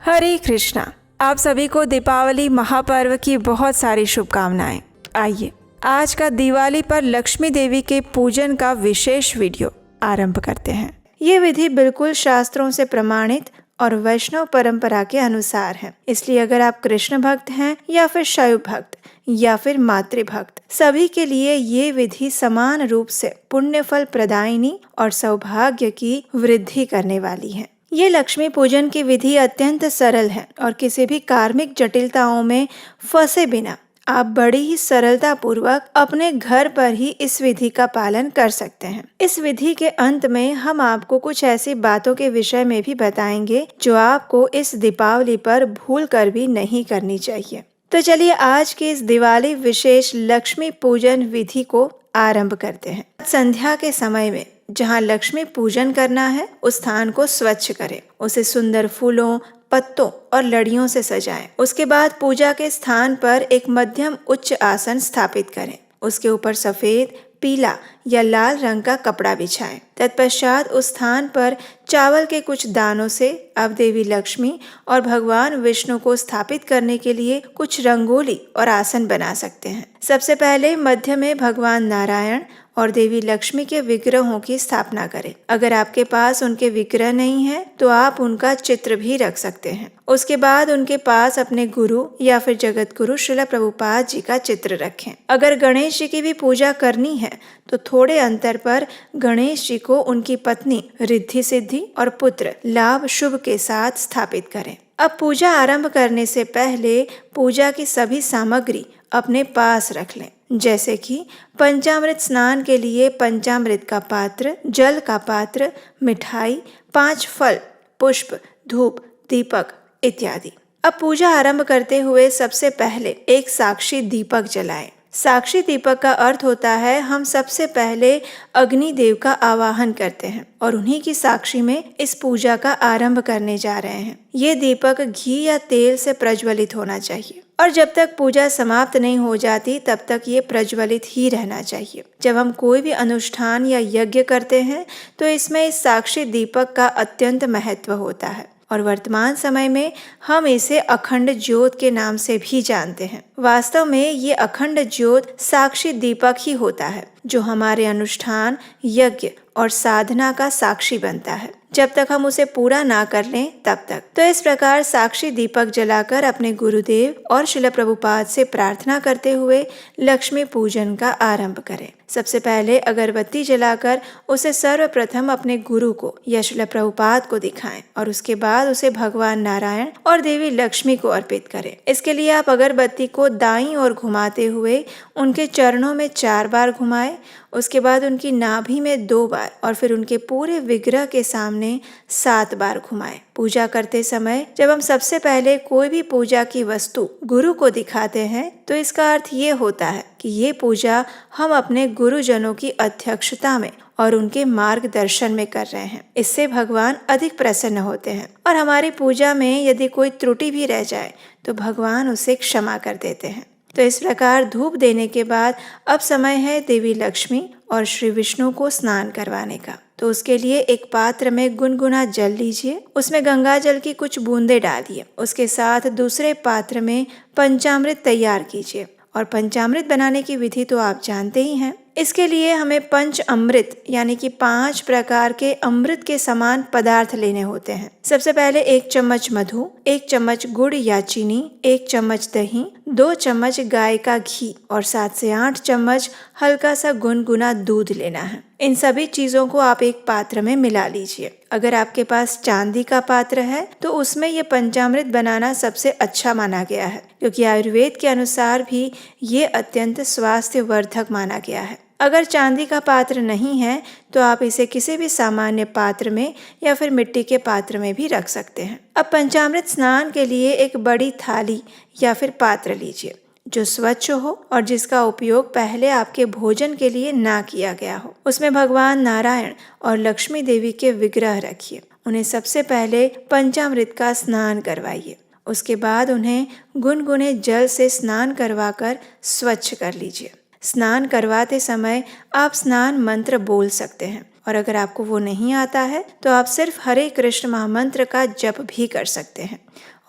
हरे कृष्णा। आप सभी को दीपावली महापर्व की बहुत सारी शुभकामनाएं। आइए आज का दिवाली पर लक्ष्मी देवी के पूजन का विशेष वीडियो आरंभ करते हैं। ये विधि बिल्कुल शास्त्रों से प्रमाणित और वैष्णव परंपरा के अनुसार है, इसलिए अगर आप कृष्ण भक्त हैं या फिर शैव भक्त या फिर मातृभक्त, सभी के लिए ये विधि समान रूप से पुण्य फल प्रदायिनी और सौभाग्य की वृद्धि करने वाली है। ये लक्ष्मी पूजन की विधि अत्यंत सरल है और किसी भी कार्मिक जटिलताओं में फंसे बिना आप बड़ी ही सरलता पूर्वक अपने घर पर ही इस विधि का पालन कर सकते हैं। इस विधि के अंत में हम आपको कुछ ऐसी बातों के विषय में भी बताएंगे जो आपको इस दीपावली पर भूल कर भी नहीं करनी चाहिए। तो चलिए आज के इस दिवाली विशेष लक्ष्मी पूजन विधि को आरंभ करते हैं। संध्या के समय में जहाँ लक्ष्मी पूजन करना है उस स्थान को स्वच्छ करें, उसे सुंदर फूलों, पत्तों और लड़ियों से सजाएं। उसके बाद पूजा के स्थान पर एक मध्यम उच्च आसन स्थापित करें। उसके ऊपर सफेद, पीला या लाल रंग का कपड़ा बिछाएं। तत्पश्चात उस स्थान पर चावल के कुछ दानों से आप देवी लक्ष्मी और भगवान विष्णु को स्थापित करने के लिए कुछ रंगोली और आसन बना सकते हैं। सबसे पहले मध्य में भगवान नारायण और देवी लक्ष्मी के विग्रहों की स्थापना करें। अगर आपके पास उनके विग्रह नहीं है तो आप उनका चित्र भी रख सकते हैं। उसके बाद उनके पास अपने गुरु या फिर जगत गुरु श्रील प्रभुपाद जी का चित्र रखें। अगर गणेश जी की भी पूजा करनी है तो थोड़े अंतर पर गणेश जी को उनकी पत्नी रिद्धि सिद्धि और पुत्र लाभ शुभ के साथ स्थापित करें। अब पूजा आरंभ करने से पहले पूजा की सभी सामग्री अपने पास रख लें, जैसे कि पंचामृत स्नान के लिए पंचामृत का पात्र, जल का पात्र, मिठाई, 5 फल, पुष्प, धूप, दीपक इत्यादि। अब पूजा आरंभ करते हुए सबसे पहले एक साक्षी दीपक जलाएं। साक्षी दीपक का अर्थ होता है हम सबसे पहले अग्नि देव का आवाहन करते हैं और उन्हीं की साक्षी में इस पूजा का आरंभ करने जा रहे हैं। ये दीपक घी या तेल से प्रज्वलित होना चाहिए और जब तक पूजा समाप्त नहीं हो जाती तब तक ये प्रज्वलित ही रहना चाहिए। जब हम कोई भी अनुष्ठान या यज्ञ करते हैं तो इसमें इस साक्षी दीपक का अत्यंत महत्व होता है और वर्तमान समय में हम इसे अखंड ज्योत के नाम से भी जानते हैं। वास्तव में ये अखंड ज्योत साक्षी दीपक ही होता है जो हमारे अनुष्ठान, यज्ञ और साधना का साक्षी बनता है जब तक हम उसे पूरा ना कर लें तब तक। तो इस प्रकार साक्षी दीपक जलाकर अपने गुरुदेव और श्रील प्रभुपाद से प्रार्थना करते हुए लक्ष्मी पूजन का आरंभ करें। सबसे पहले अगरबत्ती जलाकर उसे सर्वप्रथम अपने गुरु को या श्रील प्रभुपाद को दिखाएं और उसके बाद उसे भगवान नारायण और देवी लक्ष्मी को अर्पित करें। इसके लिए आप अगरबत्ती को दाईं ओर घुमाते हुए उनके चरणों में 4 बार घुमाएं, उसके बाद उनकी नाभि में 2 बार और फिर उनके पूरे विग्रह के सामने 7 बार घुमाएं। पूजा करते समय जब हम सबसे पहले कोई भी पूजा की वस्तु गुरु को दिखाते हैं तो इसका अर्थ ये होता है कि ये पूजा हम अपने गुरुजनों की अध्यक्षता में और उनके मार्गदर्शन में कर रहे हैं। इससे भगवान अधिक प्रसन्न होते हैं और हमारी पूजा में यदि कोई त्रुटि भी रह जाए तो भगवान उसे क्षमा कर देते हैं। तो इस प्रकार धूप देने के बाद अब समय है देवी लक्ष्मी और श्री विष्णु को स्नान करवाने का। तो उसके लिए एक पात्र में गुनगुना जल लीजिए, उसमें गंगा जल की कुछ बूंदे डालिए। उसके साथ दूसरे पात्र में पंचामृत तैयार कीजिए और पंचामृत बनाने की विधि तो आप जानते ही हैं। इसके लिए हमें पंच अमृत यानी कि 5 प्रकार के अमृत के समान पदार्थ लेने होते हैं। सबसे पहले 1 चम्मच मधु, 1 चम्मच गुड़ या चीनी, 1 चम्मच दही, 2 चम्मच गाय का घी और 7 से 8 चम्मच हल्का सा गुनगुना दूध लेना है। इन सभी चीजों को आप एक पात्र में मिला लीजिए। अगर आपके पास चांदी का पात्र है तो उसमें ये पंचामृत बनाना सबसे अच्छा माना गया है, क्योंकि आयुर्वेद के अनुसार भी ये अत्यंत स्वास्थ्यवर्धक माना गया है। अगर चांदी का पात्र नहीं है तो आप इसे किसी भी सामान्य पात्र में या फिर मिट्टी के पात्र में भी रख सकते हैं। अब पंचामृत स्नान के लिए एक बड़ी थाली या फिर पात्र लीजिए जो स्वच्छ हो और जिसका उपयोग पहले आपके भोजन के लिए ना किया गया हो। उसमें भगवान नारायण और लक्ष्मी देवी के विग्रह रखिए। उन्हें सबसे पहले पंचामृत का स्नान करवाइए। उसके बाद उन्हें गुनगुने जल से स्नान करवाकर स्वच्छ कर लीजिए। स्नान करवाते समय आप स्नान मंत्र बोल सकते हैं और अगर आपको वो नहीं आता है तो आप सिर्फ हरे कृष्ण महामंत्र का जप भी कर सकते हैं।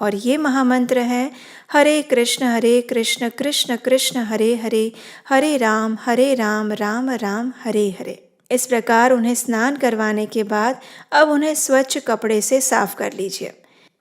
और ये महामंत्र है हरे कृष्ण कृष्ण कृष्ण हरे हरे, हरे राम राम राम हरे हरे। इस प्रकार उन्हें स्नान करवाने के बाद अब उन्हें स्वच्छ कपड़े से साफ कर लीजिए।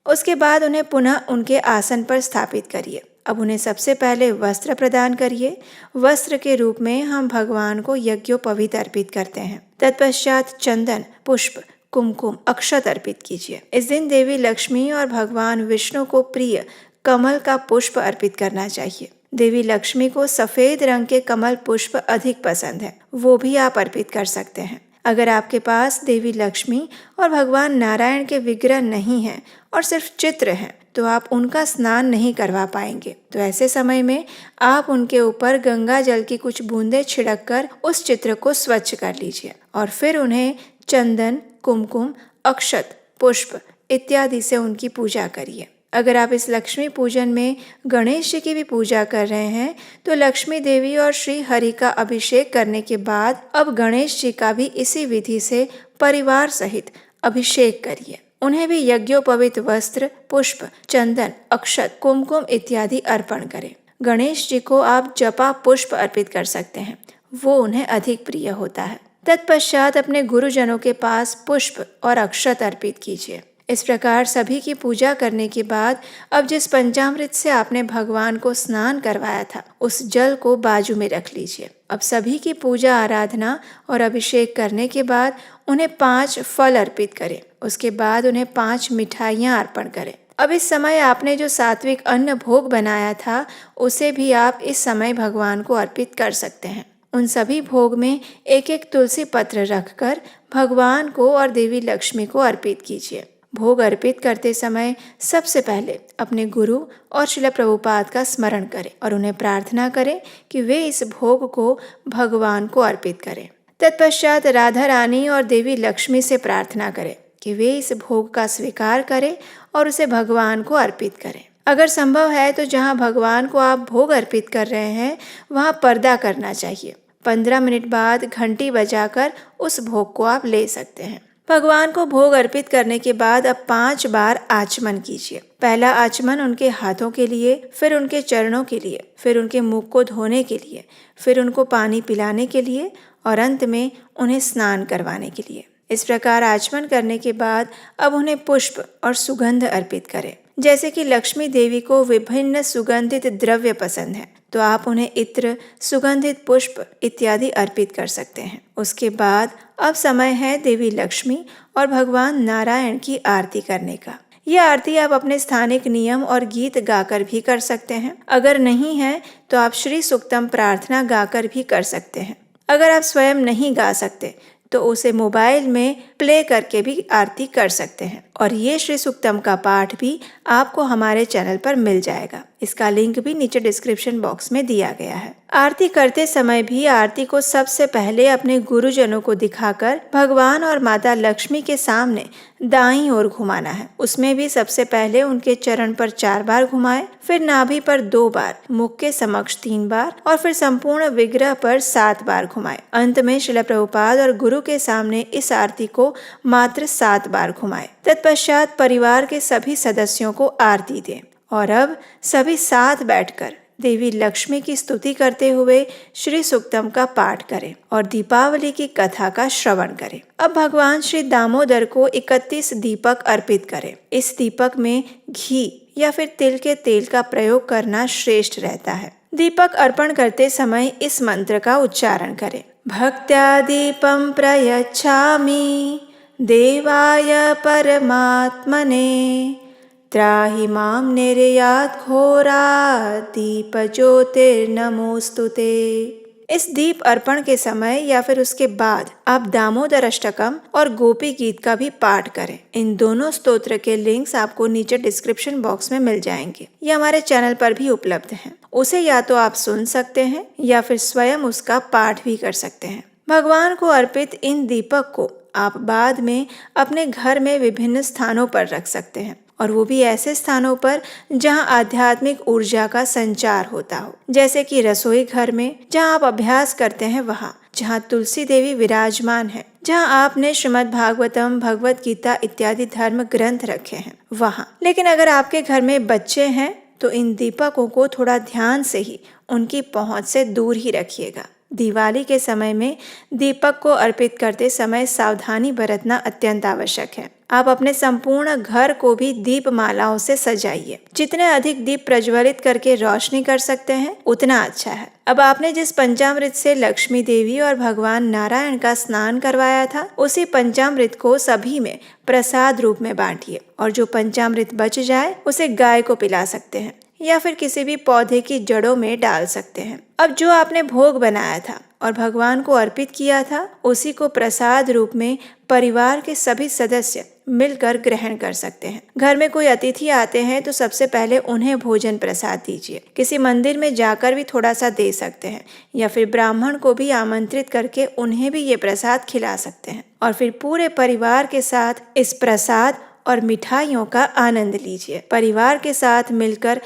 उसके बाद उन्हें पुनः उनके आसन पर स्थापित करिए। अब उन्हें सबसे पहले वस्त्र प्रदान करिए। वस्त्र के रूप में हम भगवान को यज्ञोपवीत अर्पित करते हैं। तत्पश्चात चंदन, पुष्प, कुमकुम, अक्षत अर्पित कीजिए। इस दिन देवी लक्ष्मी और भगवान विष्णु को प्रिय कमल का पुष्प अर्पित करना चाहिए। देवी लक्ष्मी को सफेद रंग के कमल पुष्प अधिक पसंद है, वो भी आप अर्पित कर सकते हैं। अगर आपके पास देवी लक्ष्मी और भगवान नारायण के विग्रह नहीं हैं और सिर्फ चित्र हैं तो आप उनका स्नान नहीं करवा पाएंगे। तो ऐसे समय में आप उनके ऊपर गंगा जल की कुछ बूंदें छिड़क कर उस चित्र को स्वच्छ कर लीजिए और फिर उन्हें चंदन, कुमकुम, अक्षत, पुष्प इत्यादि से उनकी पूजा करिए। अगर आप इस लक्ष्मी पूजन में गणेश जी की भी पूजा कर रहे हैं तो लक्ष्मी देवी और श्री हरि का अभिषेक करने के बाद अब गणेश जी का भी इसी विधि से परिवार सहित अभिषेक करिए। उन्हें भी यज्ञोपवीत वस्त्र, पुष्प, चंदन, अक्षत, कुमकुम इत्यादि अर्पण करें। गणेश जी को आप जपा पुष्प अर्पित कर सकते हैं, वो उन्हें अधिक प्रिय होता है। तत्पश्चात अपने गुरुजनों के पास पुष्प और अक्षत अर्पित कीजिए। इस प्रकार सभी की पूजा करने के बाद अब जिस पंचामृत से आपने भगवान को स्नान करवाया था उस जल को बाजू में रख लीजिए। अब सभी की पूजा आराधना और अभिषेक करने के बाद उन्हें 5 फल अर्पित करें। उसके बाद उन्हें 5 मिठाइयाँ अर्पण करें। अब इस समय आपने जो सात्विक अन्न भोग बनाया था उसे भी आप इस समय भगवान को अर्पित कर सकते हैं। उन सभी भोग में एक एक तुलसी पत्र रखकर भगवान को और देवी लक्ष्मी को अर्पित कीजिए। भोग अर्पित करते समय सबसे पहले अपने गुरु और श्रील प्रभुपाद का स्मरण करें और उन्हें प्रार्थना करें कि वे इस भोग को भगवान को अर्पित करें। तत्पश्चात राधा रानी और देवी लक्ष्मी से प्रार्थना करें कि वे इस भोग का स्वीकार करें और उसे भगवान को अर्पित करें। अगर संभव है तो जहाँ भगवान को आप भोग अर्पित कर रहे हैं वहाँ पर्दा करना चाहिए। 15 मिनट बाद घंटी बजाकर उस भोग को आप ले सकते हैं। भगवान को भोग अर्पित करने के बाद अब 5 बार आचमन कीजिए। पहला आचमन उनके हाथों के लिए, फिर उनके चरणों के लिए, फिर उनके मुख को धोने के लिए, फिर उनको पानी पिलाने के लिए और अंत में उन्हें स्नान करवाने के लिए। इस प्रकार आचमन करने के बाद अब उन्हें पुष्प और सुगंध अर्पित करें। जैसे कि लक्ष्मी देवी को विभिन्न सुगंधित द्रव्य पसंद है तो आप उन्हें इत्र, सुगंधित पुष्प इत्यादि अर्पित कर सकते हैं। उसके बाद अब समय है देवी लक्ष्मी और भगवान नारायण की आरती करने का। यह आरती आप अपने स्थानिक नियम और गीत गाकर भी कर सकते हैं। अगर नहीं है तो आप श्री सूक्तम प्रार्थना गाकर भी कर सकते हैं। अगर आप स्वयं नहीं गा सकते तो उसे मोबाइल में प्ले करके भी आरती कर सकते हैं और ये श्री सूक्तम का पाठ भी आपको हमारे चैनल पर मिल जाएगा। इसका लिंक भी नीचे डिस्क्रिप्शन बॉक्स में दिया गया है। आरती करते समय भी आरती को सबसे पहले अपने गुरुजनों को दिखाकर भगवान और माता लक्ष्मी के सामने दाईं ओर घुमाना है। उसमें भी सबसे पहले उनके चरण पर 4 बार घुमाएं, फिर नाभि पर 2 बार, मुख के समक्ष 3 बार और फिर संपूर्ण विग्रह पर 7 बार घुमाएं। अंत में श्रील प्रभुपाद और गुरु के सामने इस आरती को मात्र 7 बार घुमाएं। तत्पश्चात परिवार के सभी सदस्यों को आरती दें और अब सभी साथ बैठकर देवी लक्ष्मी की स्तुति करते हुए श्री सूक्तम का पाठ करें और दीपावली की कथा का श्रवण करें। अब भगवान श्री दामोदर को 31 दीपक अर्पित करें। इस दीपक में घी या फिर तिल के तेल का प्रयोग करना श्रेष्ठ रहता है। दीपक अर्पण करते समय इस मंत्र का उच्चारण करें। भक्त्या दीपम प्रयच्छामि देवाय परमात्मने त्राहि मां निर्यात घोरात् दीप ज्योतिर्नमोस्तुते। इस दीप अर्पण के समय या फिर उसके बाद आप दामोदर अष्टकम और गोपी गीत का भी पाठ करें। इन दोनों स्तोत्र के लिंक्स आपको नीचे डिस्क्रिप्शन बॉक्स में मिल जाएंगे। ये हमारे चैनल पर भी उपलब्ध हैं। उसे या तो आप सुन सकते हैं या फिर स्वयं उसका पाठ भी कर सकते हैं। भगवान को अर्पित इन दीपक को आप बाद में अपने घर में विभिन्न स्थानों पर रख सकते हैं और वो भी ऐसे स्थानों पर जहां आध्यात्मिक ऊर्जा का संचार होता हो, जैसे कि रसोई घर में जहां आप अभ्यास करते हैं वहां, जहाँ तुलसी देवी विराजमान है, जहाँ आपने श्रीमद् भागवतम, भगवत गीता इत्यादि धर्म ग्रंथ रखे हैं वहाँ। लेकिन अगर आपके घर में बच्चे हैं तो इन दीपकों को थोड़ा ध्यान से ही उनकी पहुंच से दूर ही रखिएगा। दिवाली के समय में दीपक को अर्पित करते समय सावधानी बरतना अत्यंत आवश्यक है। आप अपने संपूर्ण घर को भी दीप मालाओं से सजाइए। जितने अधिक दीप प्रज्वलित करके रोशनी कर सकते हैं उतना अच्छा है। अब आपने जिस पंचामृत से लक्ष्मी देवी और भगवान नारायण का स्नान करवाया था, उसी पंचामृत को सभी में प्रसाद रूप में बांटिए और जो पंचामृत बच जाए उसे गाय को पिला सकते हैं या फिर किसी भी पौधे की जड़ों में डाल सकते हैं। अब जो आपने भोग बनाया था और भगवान को अर्पित किया था, उसी को प्रसाद रूप में परिवार के सभी सदस्य मिलकर ग्रहण कर सकते हैं। घर में कोई अतिथि आते हैं तो सबसे पहले उन्हें भोजन प्रसाद दीजिए। किसी मंदिर में जाकर भी थोड़ा सा दे सकते हैं या फिर ब्राह्मण को भी आमंत्रित करके उन्हें भी ये प्रसाद खिला सकते हैं और फिर पूरे परिवार के साथ इस प्रसाद और मिठाइयों का आनंद लीजिए। परिवार के साथ मिलकर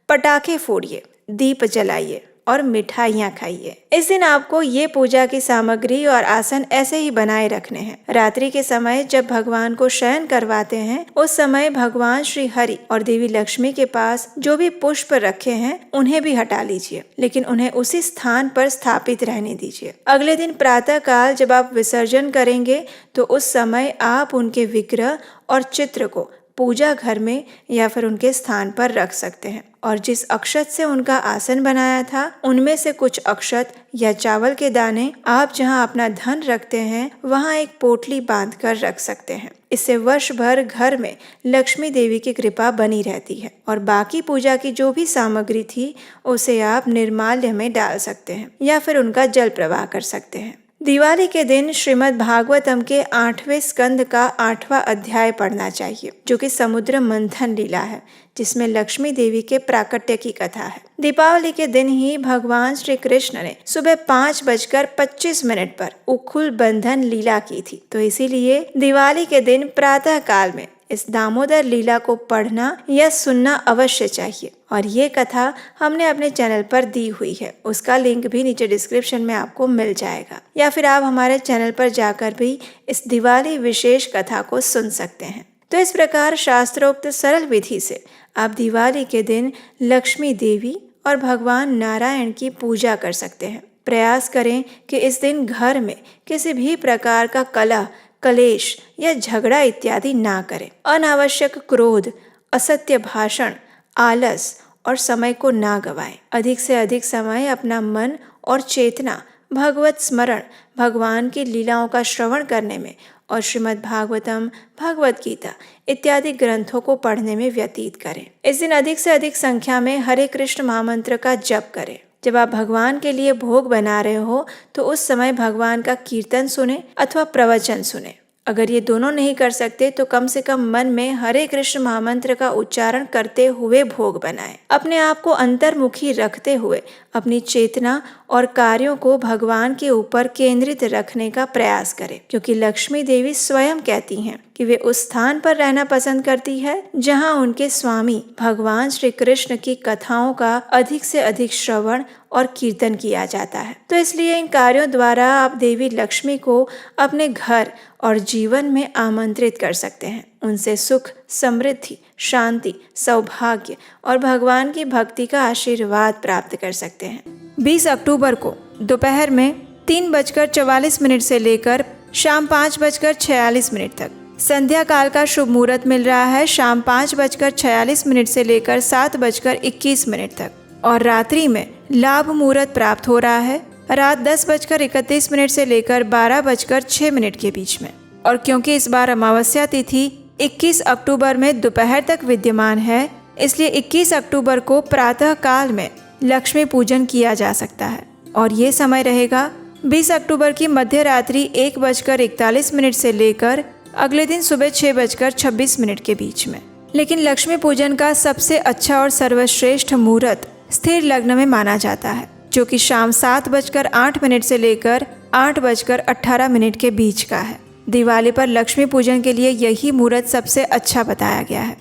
पटाखे फोड़िए, दीप जलाइए और मिठाइयाँ खाइए। इस दिन आपको ये पूजा की सामग्री और आसन ऐसे ही बनाए रखने हैं। रात्रि के समय जब भगवान को शयन करवाते हैं, उस समय भगवान श्री हरि और देवी लक्ष्मी के पास जो भी पुष्प रखे हैं उन्हें भी हटा लीजिए, लेकिन उन्हें उसी स्थान पर स्थापित रहने दीजिए। अगले दिन प्रातः काल जब आप विसर्जन करेंगे तो उस समय आप उनके विग्रह और चित्र को पूजा घर में या फिर उनके स्थान पर रख सकते हैं और जिस अक्षत से उनका आसन बनाया था उनमें से कुछ अक्षत या चावल के दाने आप जहां अपना धन रखते हैं वहां एक पोटली बांध कर रख सकते हैं। इससे वर्ष भर घर में लक्ष्मी देवी की कृपा बनी रहती है और बाकी पूजा की जो भी सामग्री थी उसे आप निर्माल्य में डाल सकते हैं या फिर उनका जल प्रवाह कर सकते हैं। दिवाली के दिन श्रीमद् भागवतम के 8वें स्कंद का 8वां अध्याय पढ़ना चाहिए, जो कि समुद्र मंथन लीला है, जिसमें लक्ष्मी देवी के प्राकट्य की कथा है। दीपावली के दिन ही भगवान श्री कृष्ण ने सुबह 5:25 पर उखुल बंधन लीला की थी, तो इसीलिए दिवाली के दिन प्रातः काल में इस दामोदर लीला को पढ़ना या सुनना अवश्य चाहिए। और ये कथा हमने अपने चैनल पर दी हुई है, उसका लिंक भी नीचे डिस्क्रिप्शन में आपको मिल जाएगा, या फिर आप हमारे चैनल पर जाकर भी इस दिवाली विशेष कथा को सुन सकते हैं। तो इस प्रकार शास्त्रोक्त सरल विधि से आप दिवाली के दिन लक्ष्मी देवी और भगवान नारायण की पूजा कर सकते हैं। प्रयास करें कि इस दिन घर में किसी भी प्रकार का कलह, कलेश या झगड़ा इत्यादि ना करें। अनावश्यक क्रोध, असत्य भाषण, आलस और समय को ना गवाएं। अधिक से अधिक समय अपना मन और चेतना भगवत स्मरण, भगवान की लीलाओं का श्रवण करने में और श्रीमद् भागवतम, भगवत गीता इत्यादि ग्रंथों को पढ़ने में व्यतीत करें। इस दिन अधिक से अधिक संख्या में हरे कृष्ण महामंत्र का जप करें। जब आप भगवान के लिए भोग बना रहे हो तो उस समय भगवान का कीर्तन सुने अथवा प्रवचन सुने। अगर ये दोनों नहीं कर सकते तो कम से कम मन में हरे कृष्ण महामंत्र का उच्चारण करते हुए भोग बनाएं। अपने आप को अंतर्मुखी रखते हुए अपनी चेतना और कार्यों को भगवान के ऊपर केंद्रित रखने का प्रयास करें, क्योंकि लक्ष्मी देवी स्वयं कहती हैं कि वे उस स्थान पर रहना पसंद करती है जहां उनके स्वामी भगवान श्री कृष्ण की कथाओं का अधिक से अधिक श्रवण और कीर्तन किया जाता है। तो इसलिए इन कार्यों द्वारा आप देवी लक्ष्मी को अपने घर और जीवन में आमंत्रित कर सकते हैं। उनसे सुख, समृद्धि, शांति, सौभाग्य और भगवान की भक्ति का आशीर्वाद प्राप्त कर सकते हैं। 20 अक्टूबर को दोपहर में 3:44 से लेकर शाम 5:46 तक संध्या काल का शुभ मुहूर्त मिल रहा है। शाम 5:46 से लेकर 7:21 तक और रात्रि में लाभ मुहूर्त प्राप्त हो रहा है रात 10:31 से लेकर 12:06 के बीच में। और क्योंकि इस बार अमावस्या तिथि 21 अक्टूबर में दोपहर तक विद्यमान है, इसलिए 21 अक्टूबर को प्रातः काल में लक्ष्मी पूजन किया जा सकता है और ये समय रहेगा 20 अक्टूबर की मध्य रात्रि 1:41 से लेकर अगले दिन सुबह 6:26 के बीच में। लेकिन लक्ष्मी पूजन का सबसे अच्छा और सर्वश्रेष्ठ मुहूर्त स्थिर लग्न में माना जाता है, जो कि शाम 7:08 से लेकर 8:18 के बीच का है। दिवाली पर लक्ष्मी पूजन के लिए यही मुहूर्त सबसे अच्छा बताया गया है।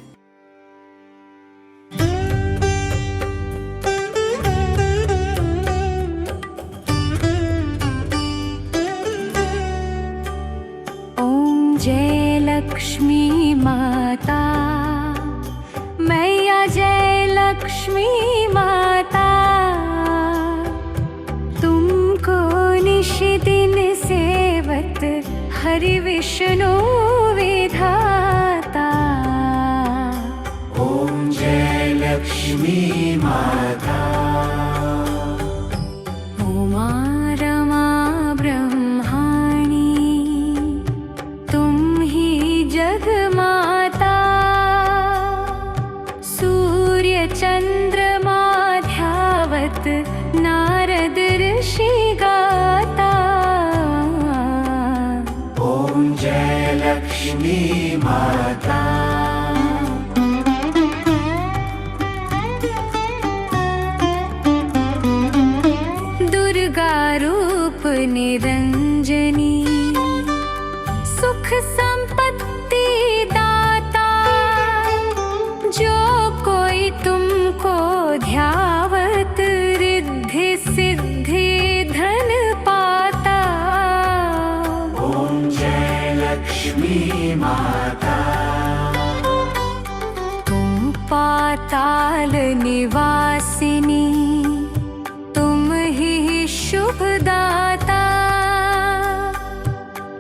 जय लक्ष्मी माता, तुमको निश दिन सेवत हरि विष्णु विधाता। ओम जय लक्ष्मी माता। उमा रमा ब्रह्माणी, तुम ही जगमाता। सूर्य चंद्रमा ध्यावत नारद ऋषि गाता। ओम जय लक्ष्मी माता। दुर्गा रूप निरंजनी, सुख संपत्ति दाता। जो कोई तुमको ध्यावत रिद्धि सिद्धि धन पाता। ओम जय लक्ष्मी माता। तुम पाताल निवासिनी, तुम ही शुभदाता।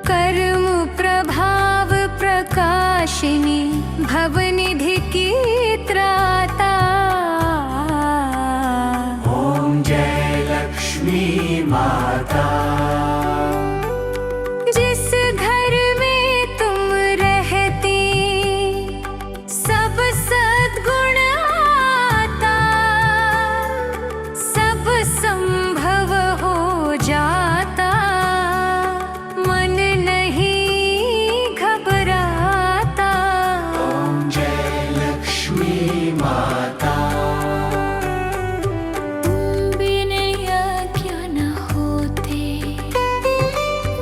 कर्म प्रभाव प्रकाशिनी, भवनिधि की त्राता। ओम जय लक्ष्मी माता। जिस घर में तुम रहती, सब सद्गुण आता। सब संभव हो जाता, मन नहीं घबराता। ओम जय लक्ष्मी माता। बिन यज्ञ न होते,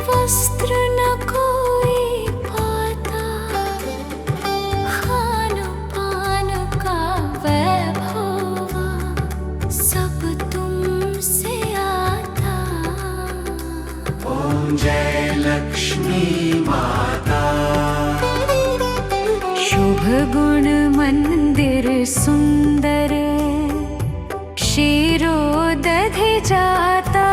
वस्त्र न कोई पाता। खान पान का वैभव सब तुमसे आता। ओम जय लक्ष्मी माता। शुभ गुण मंदिर सुंदर, शीरो दधि जाता।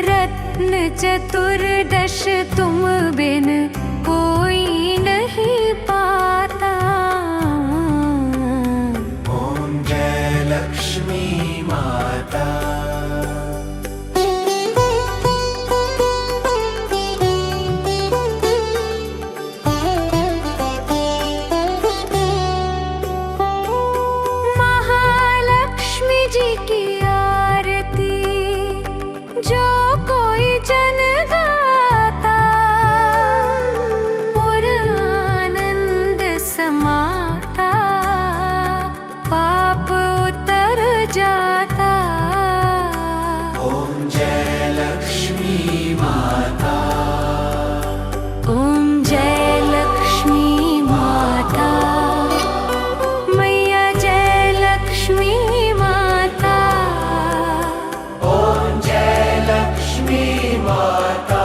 रत्न चतुर्दश तुम बिन कोई नहीं पाता। ओम जय लक्ष्मी माता। महालक्ष्मी जी की आरती जो कोई जन गाता। पूरा आनंद समाता, पाप उतर जाता। ओम जय लक्ष्मी माता। ओम जय लक्ष्मी माता। मैया जय लक्ष्मी माता। ओम जय लक्ष्मी माता।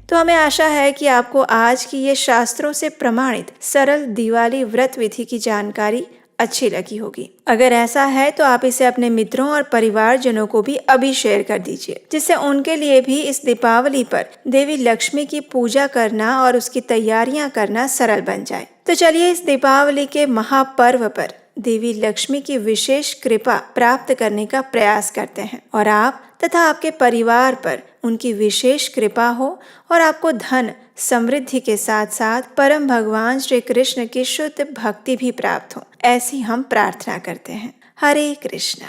तो हमें आशा है कि आपको आज की ये शास्त्रों से प्रमाणित सरल दिवाली व्रत विधि की जानकारी अच्छी लगी होगी। अगर ऐसा है तो आप इसे अपने मित्रों और परिवारजनों को भी अभी शेयर कर दीजिए, जिससे उनके लिए भी इस दीपावली पर देवी लक्ष्मी की पूजा करना और उसकी तैयारियां करना सरल बन जाए। तो चलिए इस दीपावली के महापर्व पर देवी लक्ष्मी की विशेष कृपा प्राप्त करने का प्रयास करते हैं और आप तथा आपके परिवार पर उनकी विशेष कृपा हो और आपको धन समृद्धि के साथ साथ परम भगवान श्री कृष्ण की शुद्ध भक्ति भी प्राप्त हो, ऐसी हम प्रार्थना करते हैं। हरे कृष्णा।